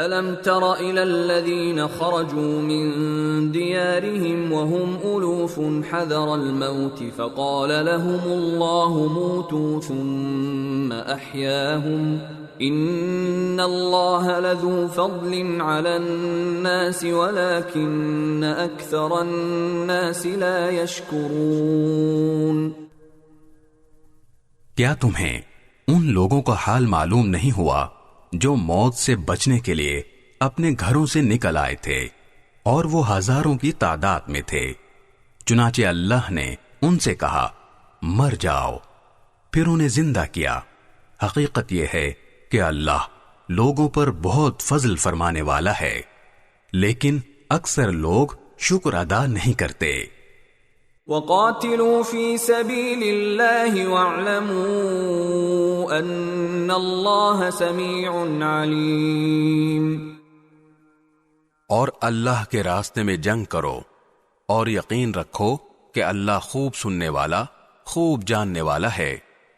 أَلَمْ تَرَ إِلَى الَّذِينَ خَرَجُوا مِن دِيَارِهِمْ وَهُمْ أُلُوفٌ حَذَرَ الْمَوْتِ فَقَالَ لَهُمُ اللَّهُ مُوتُوا ثُمَّ أَحْيَاهُمْ إِنَّ اللَّهَ لَذُو فَضْلٍ عَلَى النَّاسِ وَلَكِنَّ أَكْثَرَ النَّاسِ لَا يَشْكُرُونَ۔ کیا تمہیں ان لوگوں کا حال معلوم نہیں ہوا جو موت سے بچنے کے لیے اپنے گھروں سے نکل آئے تھے اور وہ ہزاروں کی تعداد میں تھے؟ چنانچہ اللہ نے ان سے کہا مر جاؤ، پھر انہیں زندہ کیا۔ حقیقت یہ ہے کہ اللہ لوگوں پر بہت فضل فرمانے والا ہے، لیکن اکثر لوگ شکر ادا نہیں کرتے۔ وَقَاتِلُوا فِي سَبِيلِ اللَّهِ وَاعْلَمُوا أَنَّ اللَّهَ سَمِيعٌ عَلِيمٌ۔ اور اللہ کے راستے میں جنگ کرو اور یقین رکھو کہ اللہ خوب سننے والا، خوب جاننے والا ہے۔